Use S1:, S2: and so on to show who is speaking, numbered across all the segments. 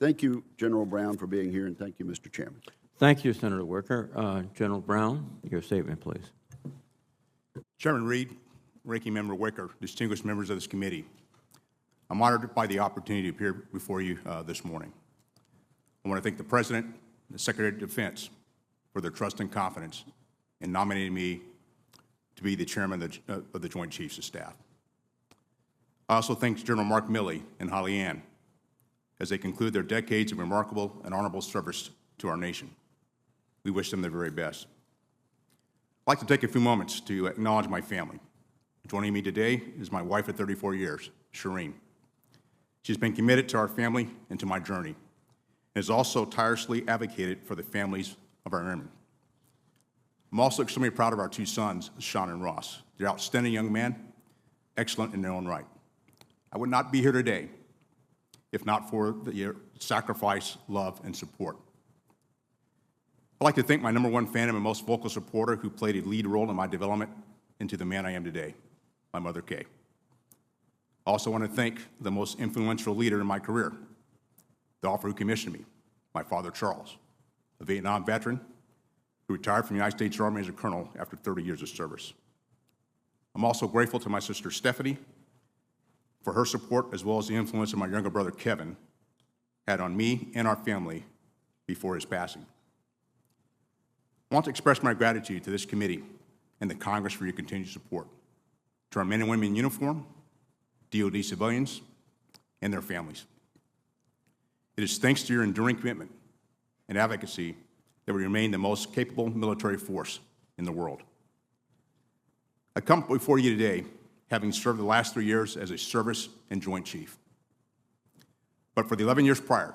S1: Thank you, General Brown, for being here, and thank you, Mr. Chairman.
S2: Thank you, Senator Wicker. General Brown, your statement, please.
S3: Chairman Reed, Ranking Member Wicker, distinguished members of this committee, I'm honored by the opportunity to appear before you this morning. I want to thank the President and the Secretary of Defense for their trust and confidence in nominating me to be the Chairman of the Joint Chiefs of Staff. I also thank General Mark Milley and Holly Ann as they conclude their decades of remarkable and honorable service to our nation. We wish them the very best. I'd like to take a few moments to acknowledge my family. Joining me today is my wife of 34 years, Shireen. She's been committed to our family and to my journey, and has also tirelessly advocated for the families of our airmen. I'm also extremely proud of our two sons, Sean and Ross. They're outstanding young men, excellent in their own right. I would not be here today if not for your sacrifice, love, and support. I'd like to thank my #1 fan and my most vocal supporter who played a lead role in my development into the man I am today, my mother, Kay. I also want to thank the most influential leader in my career, the officer who commissioned me, my father, Charles, a Vietnam veteran who retired from the United States Army as a colonel after 30 years of service. I'm also grateful to my sister, Stephanie, for her support, as well as the influence of my younger brother, Kevin, had on me and our family before his passing. I want to express my gratitude to this committee and the Congress for your continued support, to our men and women in uniform, DoD civilians, and their families. It is thanks to your enduring commitment and advocacy that we remain the most capable military force in the world. I come before you today having served the last 3 years as a service and Joint Chief. But for the 11 years prior,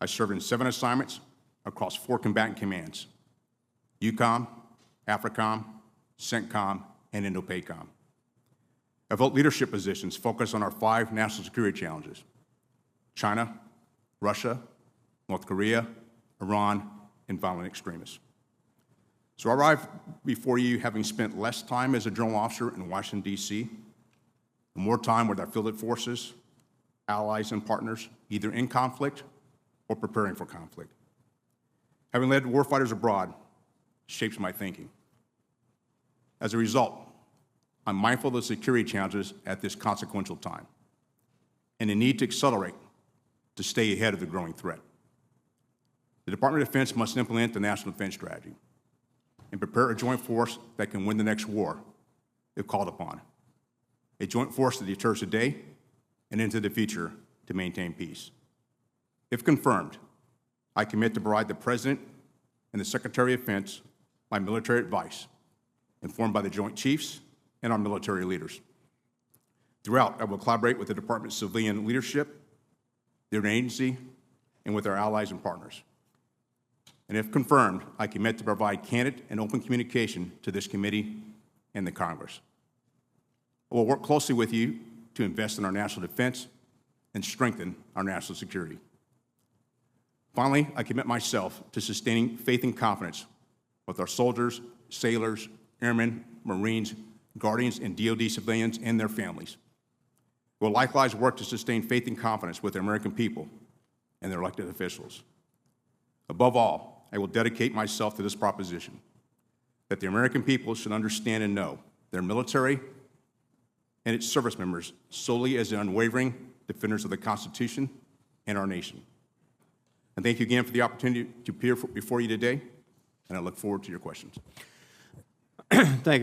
S3: I served in 7 assignments across 4 combatant commands: EUCOM, AFRICOM, CENTCOM, and INDOPACOM. I've held leadership positions focused on our 5 national security challenges: China, Russia, North Korea, Iran, and violent extremists. So I arrive before you having spent less time as a general officer in Washington, D.C., and more time with our fielded forces, allies, and partners, either in conflict or preparing for conflict. Having led warfighters abroad shapes my thinking. As a result, I'm mindful of the security challenges at this consequential time and the need to accelerate to stay ahead of the growing threat. The Department of Defense must implement the National Defense Strategy and prepare a joint force that can win the next war if called upon. A joint force that deters today and into the future to maintain peace. If confirmed, I commit to provide the President and the Secretary of Defense my military advice, informed by the Joint Chiefs and our military leaders. Throughout, I will collaborate with the Department's civilian leadership, their agency, and with our allies and partners. And if confirmed, I commit to provide candid and open communication to this committee and the Congress. I will work closely with you to invest in our national defense and strengthen our national security. Finally, I commit myself to sustaining faith and confidence with our soldiers, sailors, airmen, Marines, Guardians, and DoD civilians and their families. I will likewise work to sustain faith and confidence with the American people and their elected officials. Above all, I will dedicate myself to this proposition, that the American people should understand and know their military and its service members solely as the unwavering defenders of the Constitution and our nation. And thank you again for the opportunity to appear before you today, and I look forward to your questions.
S2: Thank you.